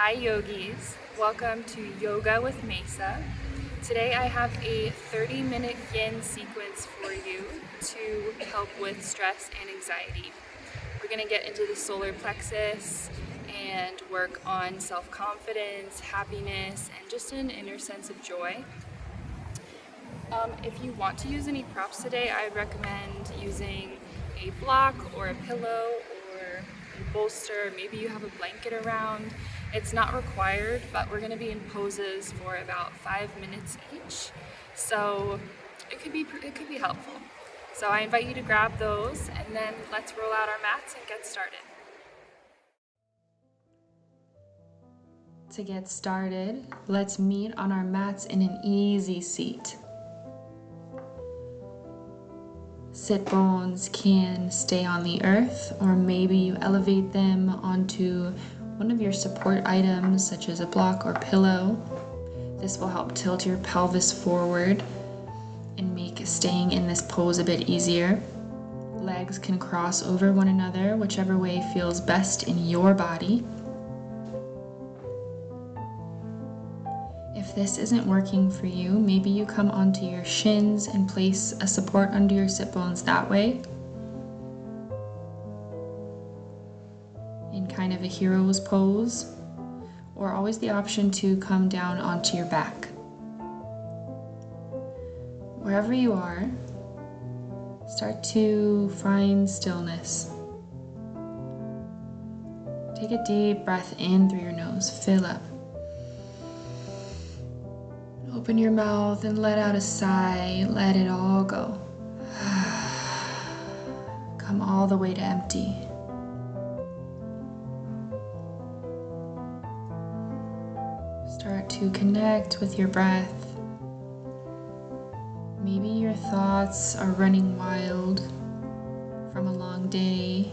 Hi yogis, welcome to Yoga with Mesa. Today I have a 30-minute yin sequence for you to help with stress and anxiety. We're going to get into the solar plexus and work on self-confidence, happiness, and just an inner sense of joy. If you want to use any props today, I would recommend using a block or a pillow or a bolster. Maybe you have a blanket around. It's not required, but we're going to be in poses for about 5 minutes each. So it could be helpful. So I invite you to grab those and then let's roll out our mats and get started. To get started, let's meet on our mats in an easy seat. Sit bones can stay on the earth, or maybe you elevate them onto one of your support items, such as a block or pillow. This will help tilt your pelvis forward and make staying in this pose a bit easier. Legs can cross over one another, whichever way feels best in your body. If this isn't working for you, maybe you come onto your shins and place a support under your sit bones that way, in kind of a hero's pose, or always the option to come down onto your back. Wherever you are, start to find stillness. Take a deep breath in through your nose, fill up. Open your mouth and let out a sigh, let it all go. Come all the way to empty. Start to connect with your breath. Maybe your thoughts are running wild from a long day.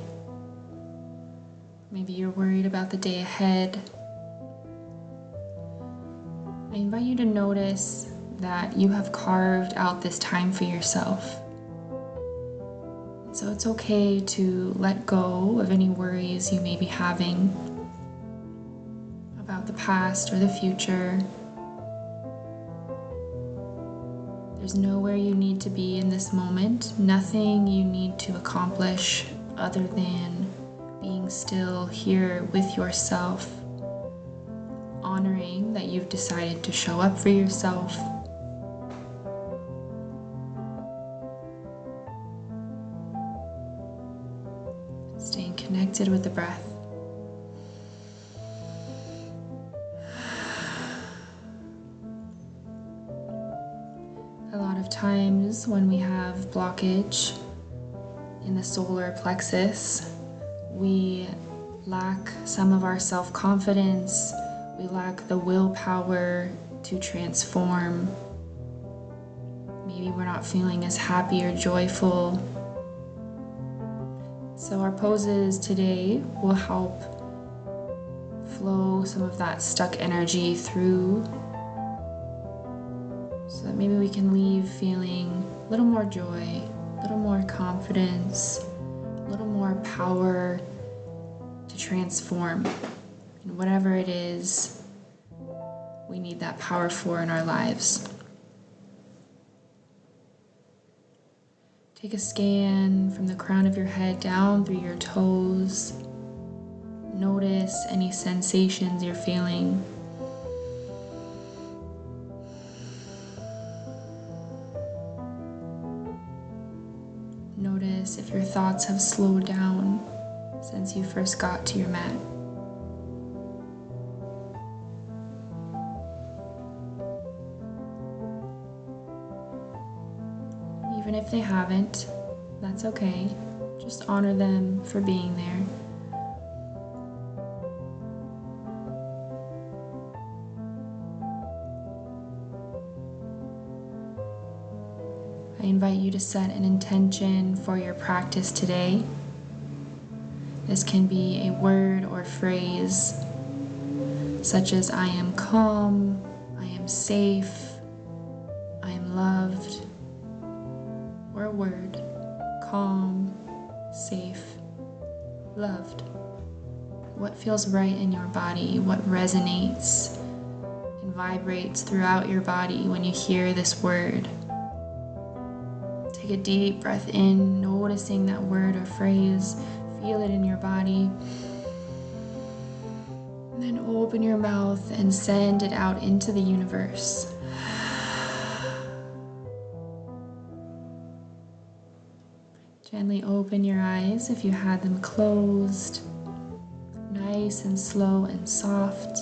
Maybe you're worried about the day ahead. I invite you to notice that you have carved out this time for yourself. So it's okay to let go of any worries you may be having about the past or the future. There's nowhere you need to be in this moment, nothing you need to accomplish other than being still here with yourself, honoring that you've decided to show up for yourself. Staying connected with the breath. A lot of times when we have blockage in the solar plexus, we lack some of our self-confidence. We lack the willpower to transform. Maybe we're not feeling as happy or joyful. So our poses today will help flow some of that stuck energy through, so that maybe we can leave feeling a little more joy, a little more confidence, a little more power to transform. And whatever it is we need that power for in our lives. Take a scan from the crown of your head down through your toes. Notice any sensations you're feeling. Notice if your thoughts have slowed down since you first got to your mat. Even if they haven't, that's okay. Just honor them for being there. I invite you to set an intention for your practice today. This can be a word or phrase, such as I am calm, I am safe, I am loved, or a word, calm, safe, loved. What feels right in your body? What resonates and vibrates throughout your body when you hear this word? Take a deep breath in, noticing that word or phrase. Feel it in your body. And then open your mouth and send it out into the universe. Gently open your eyes if you had them closed. Nice and slow and soft.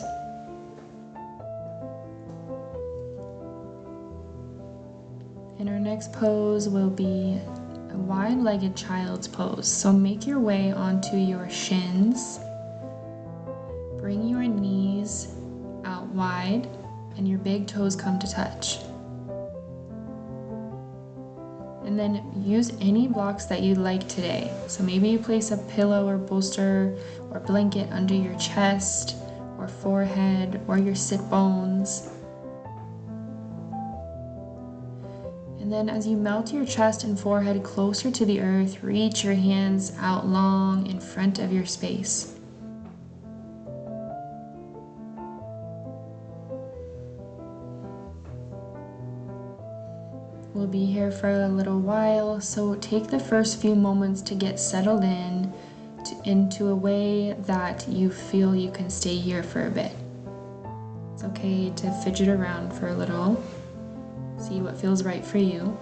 And our next pose will be a wide-legged child's pose. So make your way onto your shins. Bring your knees out wide and your big toes come to touch. And then use any blocks that you like today. So maybe you place a pillow or bolster or blanket under your chest or forehead or your sit bones. And then as you melt your chest and forehead closer to the earth, reach your hands out long in front of your space. We'll be here for a little while, so take the first few moments to get settled into a way that you feel you can stay here for a bit. It's okay to fidget around for a little, see what feels right for you.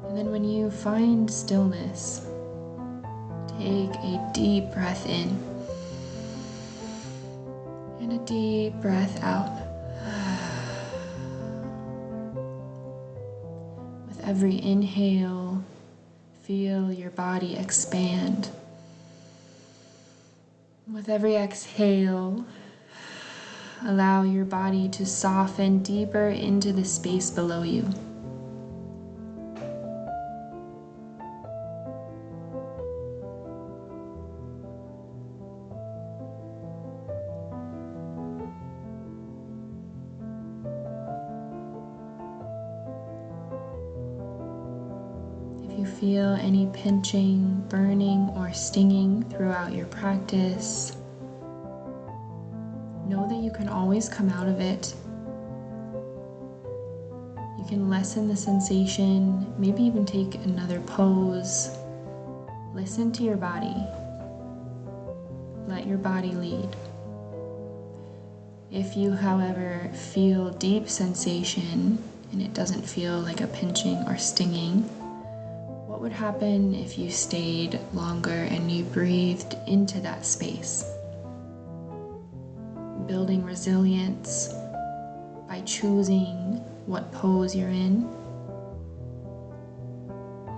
And then when you find stillness, take a deep breath in and a deep breath out. Every inhale, feel your body expand. With every exhale, allow your body to soften deeper into the space below you. If you feel any pinching, burning, or stinging throughout your practice, know that you can always come out of it. You can lessen the sensation, maybe even take another pose. Listen to your body. Let your body lead. If you, however, feel deep sensation and it doesn't feel like a pinching or stinging, what would happen if you stayed longer and you breathed into that space? Building resilience by choosing what pose you're in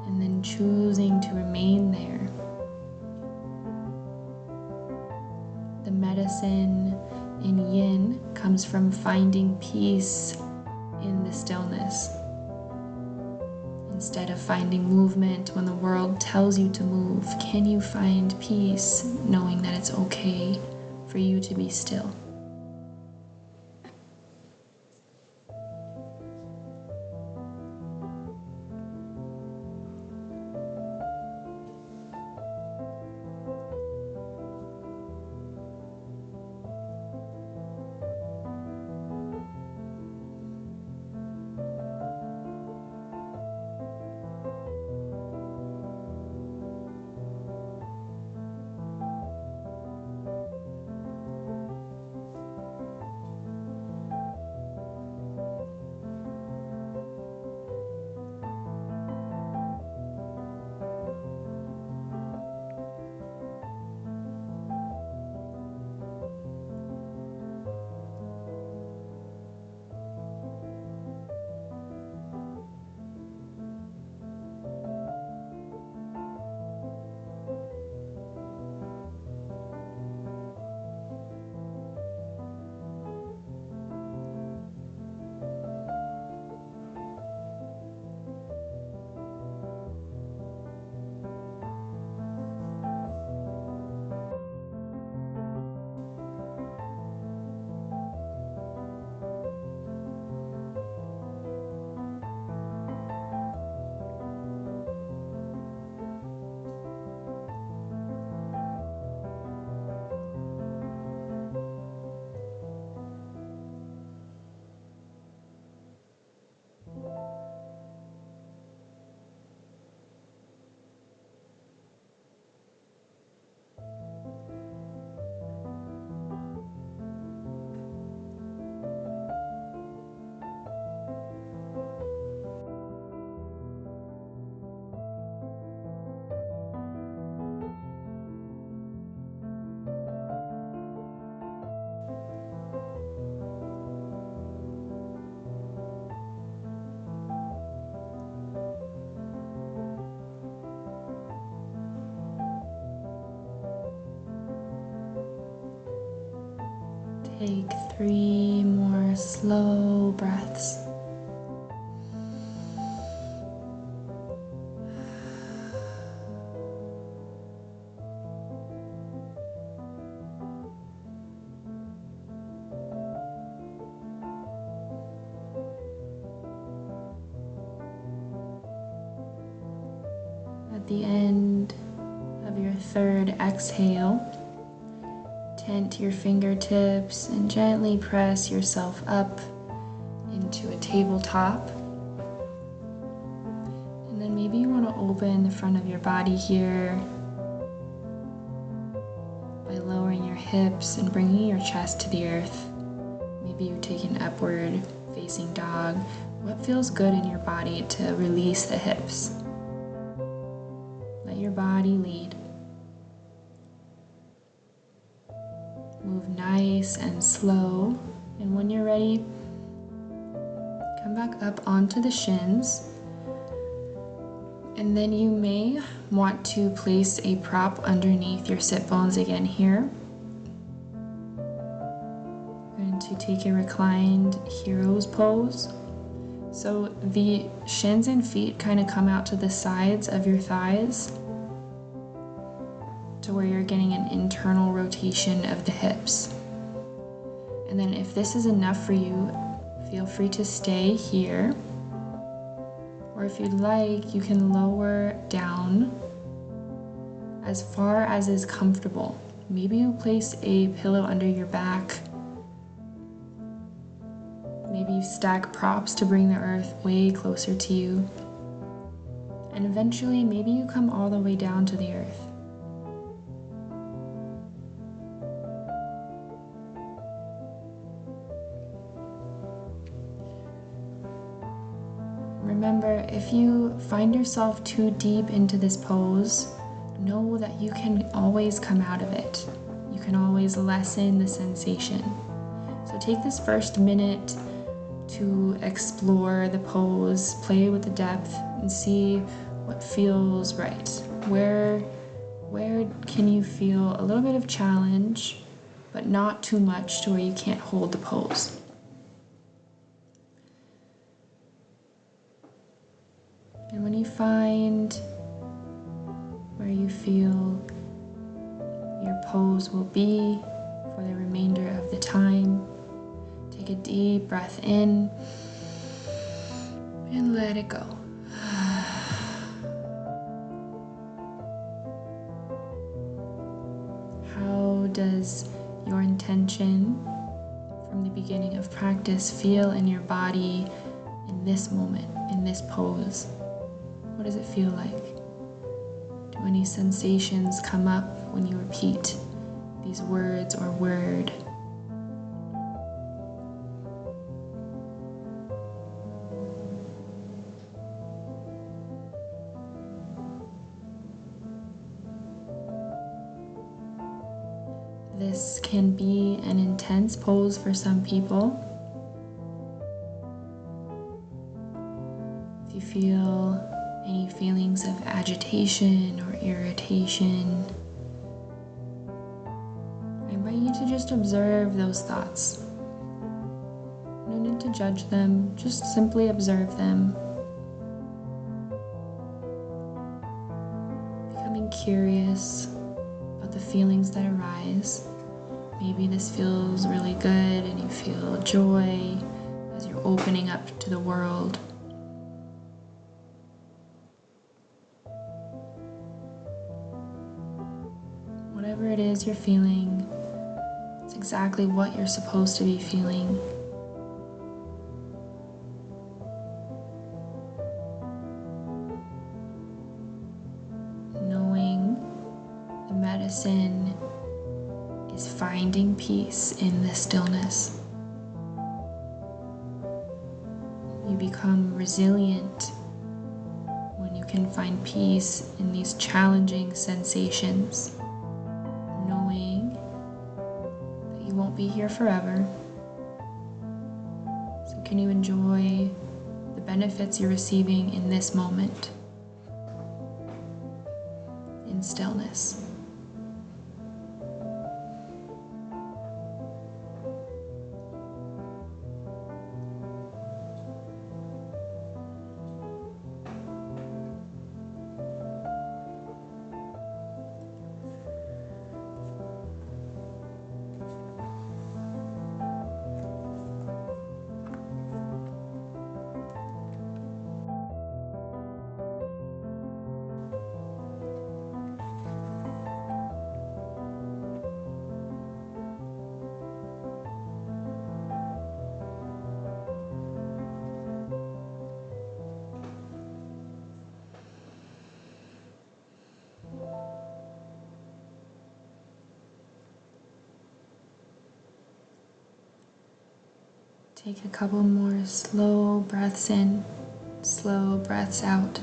and then choosing to remain there. The medicine in yin comes from finding peace in the stillness. Instead of finding movement when the world tells you to move, can you find peace knowing that it's okay for you to be still? Take 3 more slow breaths. At the end of your third exhale, tent your fingertips and gently press yourself up into a tabletop. And then maybe you want to open the front of your body here by lowering your hips and bringing your chest to the earth. Maybe you take an upward facing dog. What feels good in your body to release the hips? Let your body lead. Move nice and slow. And when you're ready, come back up onto the shins. And then you may want to place a prop underneath your sit bones again here. We're going to take a reclined hero's pose. So the shins and feet kind of come out to the sides of your thighs to where you're getting an internal rotation of the hips. And then if this is enough for you, feel free to stay here. Or if you'd like, you can lower down as far as is comfortable. Maybe you place a pillow under your back. Maybe you stack props to bring the earth way closer to you. And eventually, maybe you come all the way down to the earth. Remember, if you find yourself too deep into this pose, know that you can always come out of it. You can always lessen the sensation. So take this first minute to explore the pose, play with the depth, and see what feels right. Where can you feel a little bit of challenge, but not too much to where you can't hold the pose? And when you find where you feel your pose will be for the remainder of the time, take a deep breath in and let it go. How does your intention from the beginning of practice feel in your body in this moment, in this pose? What does it feel like? Do any sensations come up when you repeat these words or word? This can be an intense pose for some people. If you feel any feelings of agitation or irritation, I invite you to just observe those thoughts. No need to judge them, just simply observe them. Becoming curious about the feelings that arise. Maybe this feels really good and you feel joy as you're opening up to the world. Whatever it is you're feeling, it's exactly what you're supposed to be feeling. Knowing the medicine is finding peace in the stillness. You become resilient when you can find peace in these challenging sensations, knowing that you won't be here forever. So can you enjoy the benefits you're receiving in this moment, in stillness? Take a couple more slow breaths in, slow breaths out.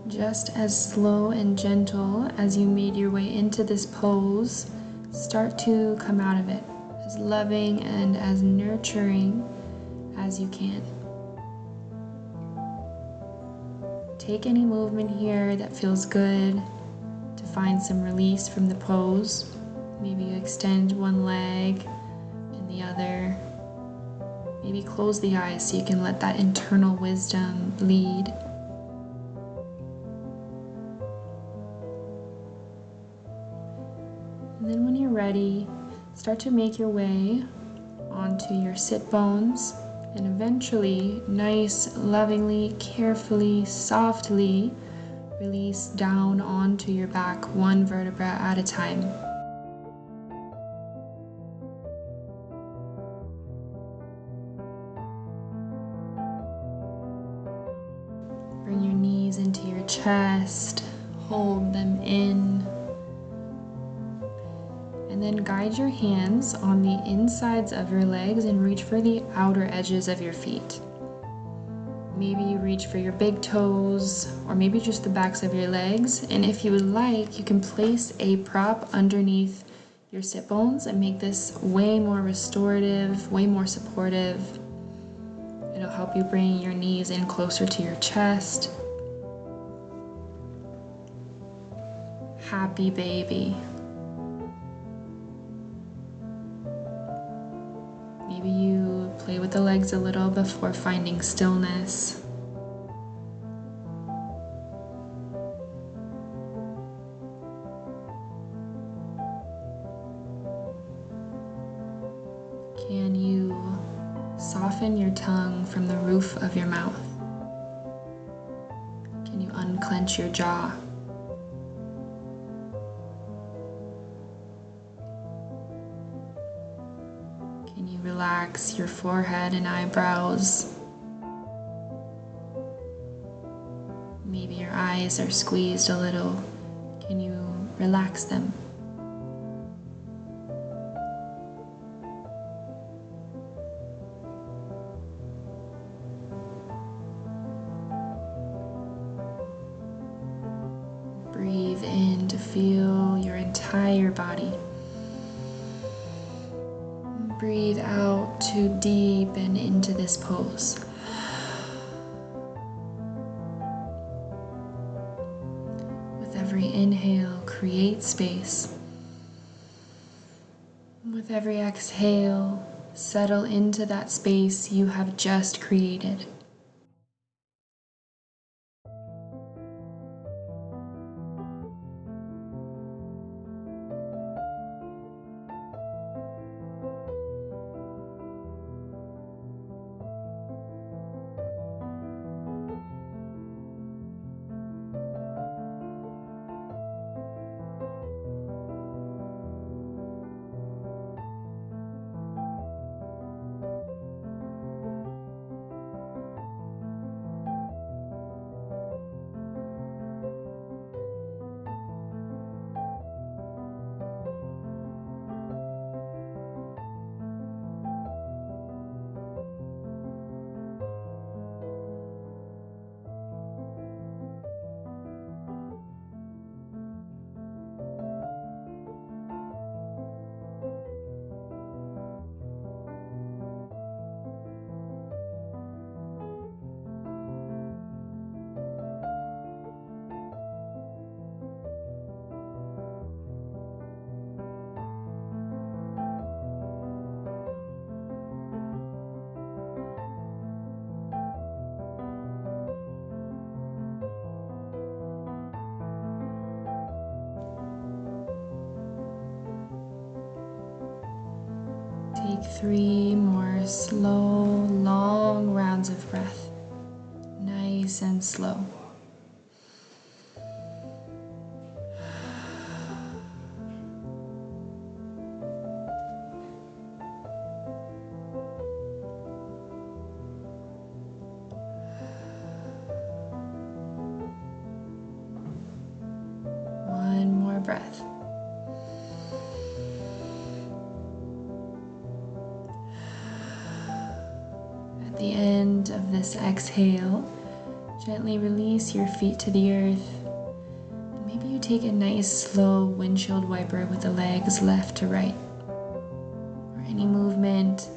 Just as slow and gentle as you made your way into this pose, start to come out of it as loving and as nurturing as you can. Take any movement here that feels good to find some release from the pose. Maybe you extend one leg and the other. Maybe close the eyes so you can let that internal wisdom lead. And then when you're ready, start to make your way onto your sit bones and eventually, nice, lovingly, carefully, softly release down onto your back, one vertebra at a time. Bring your knees into your chest, hold them in. And then guide your hands on the insides of your legs and reach for the outer edges of your feet. Maybe you reach for your big toes, or maybe just the backs of your legs. And if you would like, you can place a prop underneath your sit bones and make this way more restorative, way more supportive. It'll help you bring your knees in closer to your chest. Happy baby. Maybe you play with the legs a little before finding stillness. Can you soften your tongue from the roof of your mouth? Can you unclench your jaw? Can you relax your forehead and eyebrows? Maybe your eyes are squeezed a little. Can you relax them? Breathe in to feel your entire body. Breathe out to deepen into this pose. With every inhale, create space. With every exhale, settle into that space you have just created. Take 3 more slow, long rounds of breath, nice and slow. breath. At the end of this exhale, gently release your feet to the earth. And maybe you take a nice slow windshield wiper with the legs left to right, or any movement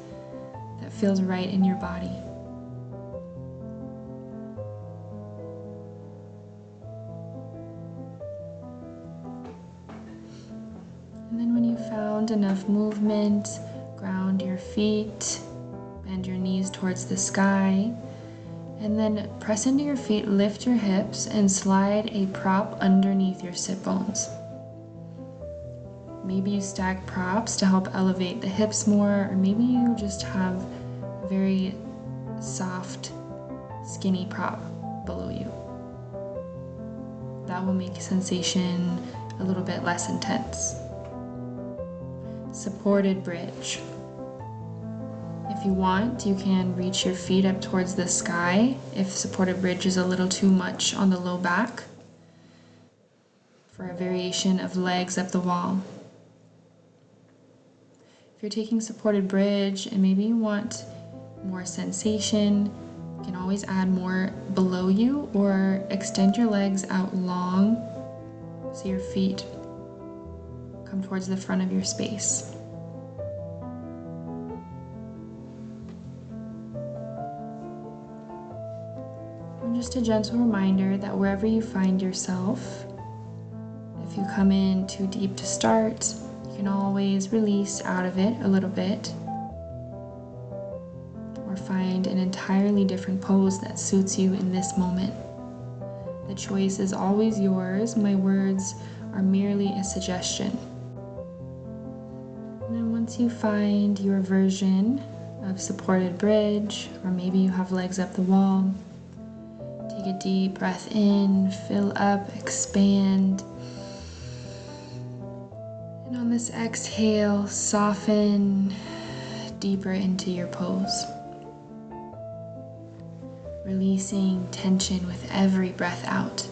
that feels right in your body. And then when you found enough movement, ground your feet, bend your knees towards the sky, and then press into your feet, lift your hips, and slide a prop underneath your sit bones. Maybe you stack props to help elevate the hips more, or maybe you just have a very soft, skinny prop below you. That will make sensation a little bit less intense. Supported bridge. If you want, you can reach your feet up towards the sky if supported bridge is a little too much on the low back, for a variation of legs up the wall. If you're taking supported bridge and maybe you want more sensation, you can always add more below you or extend your legs out long so your feet come towards the front of your space. And just a gentle reminder that wherever you find yourself, if you come in too deep to start, you can always release out of it a little bit, or find an entirely different pose that suits you in this moment. The choice is always yours. My words are merely a suggestion. And then once you find your version of supported bridge, or maybe you have legs up the wall, take a deep breath in, fill up, expand. And on this exhale, soften deeper into your pose, releasing tension with every breath out.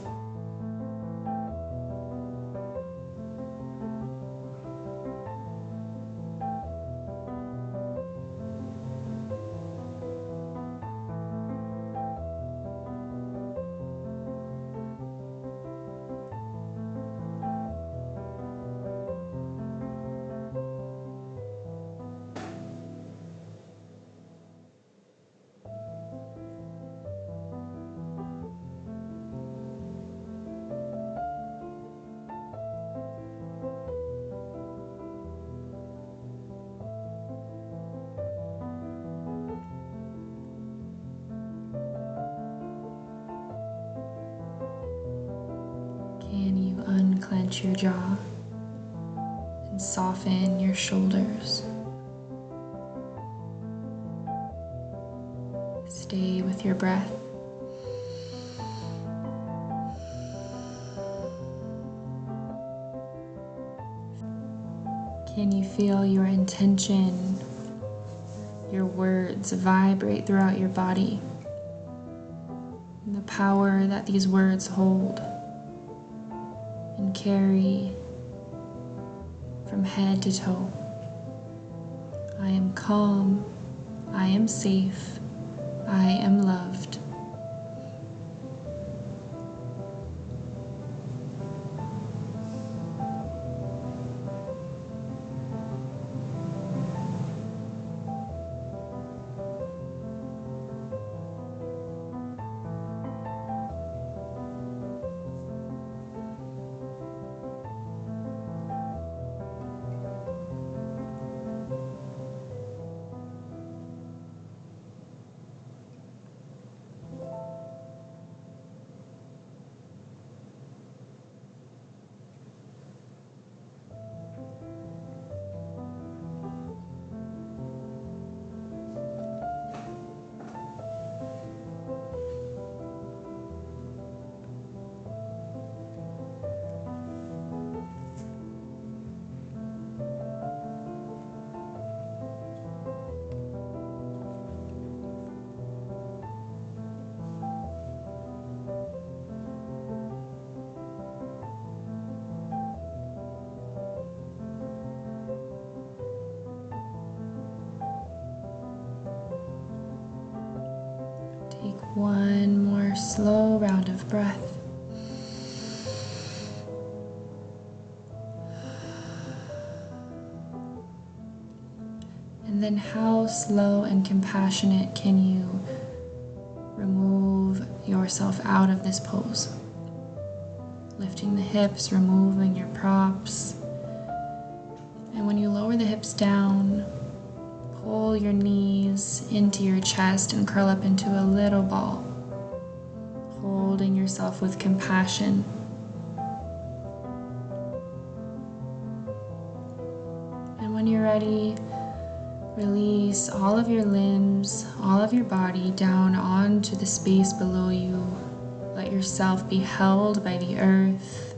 Can you unclench your jaw and soften your shoulders? Stay with your breath. Can you feel your intention, your words vibrate throughout your body, and the power that these words hold and carry from head to toe? I am calm, I am safe, I am loved. One more slow round of breath. And then how slow and compassionate can you remove yourself out of this pose? Lifting the hips, removing your props. And when you lower the hips down, pull your knees into your chest and curl up into a little ball, holding yourself with compassion. And when you're ready, release all of your limbs, all of your body down onto the space below you. Let yourself be held by the earth.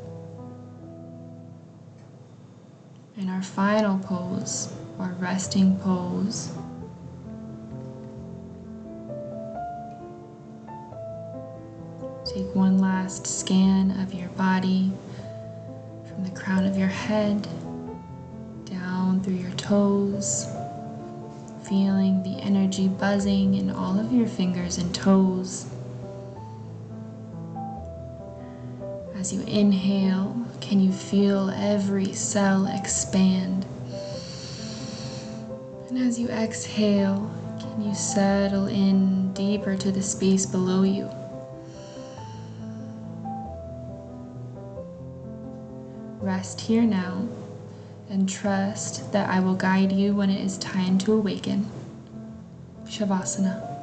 In our final pose, or resting pose, take one last scan of your body from the crown of your head down through your toes, feeling the energy buzzing in all of your fingers and toes. As you inhale, can you feel every cell expand? And as you exhale, can you settle in deeper to the space below you? Rest here now and trust that I will guide you when it is time to awaken. Savasana.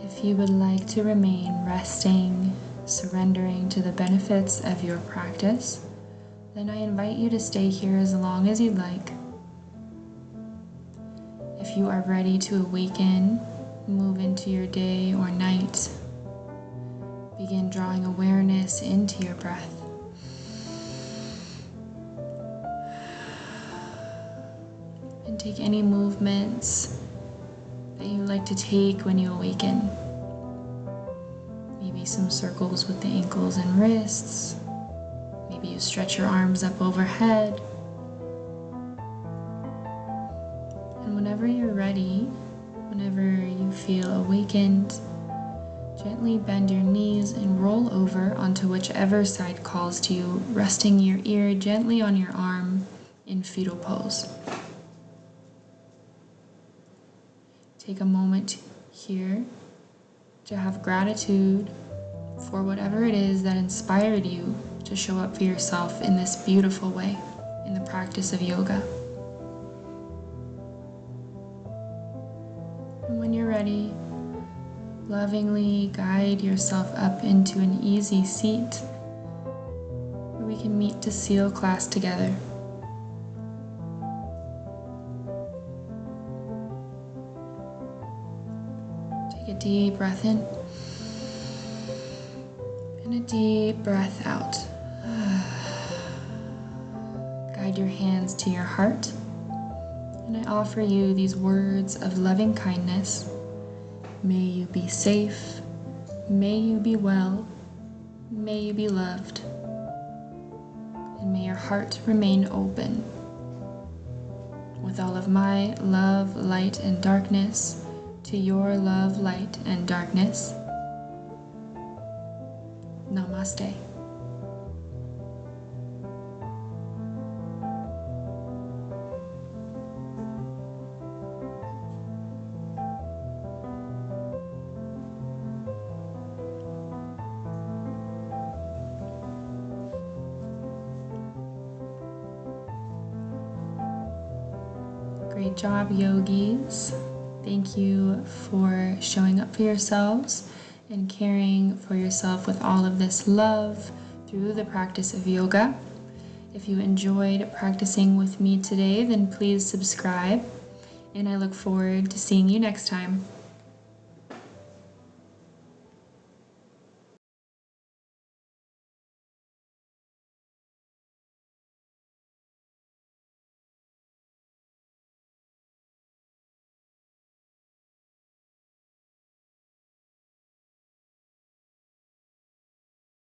If you would like to remain resting, surrendering to the benefits of your practice, then I invite you to stay here as long as you'd like. If you are ready to awaken, move into your day or night, Begin drawing awareness into your breath. And take any movements that you like to take when you awaken. Maybe some circles with the ankles and wrists. Maybe you stretch your arms up overhead. And whenever you're ready, whenever you feel awakened, gently bend your knees and roll over onto whichever side calls to you, resting your ear gently on your arm in fetal pose. Take a moment here to have gratitude for whatever it is that inspired you to show up for yourself in this beautiful way in the practice of yoga. And when you're ready, lovingly guide yourself up into an easy seat where we can meet to seal class together. Take a deep breath in and a deep breath out. Guide your hands to your heart, and I offer you these words of loving kindness. May you be safe, may you be well, may you be loved, and may your heart remain open. With all of my love, light, and darkness, to your love, light, and darkness. Namaste. Great job, yogis. Thank you for showing up for yourselves and caring for yourself with all of this love through the practice of yoga. If you enjoyed practicing with me today, then please subscribe, and I look forward to seeing you next time.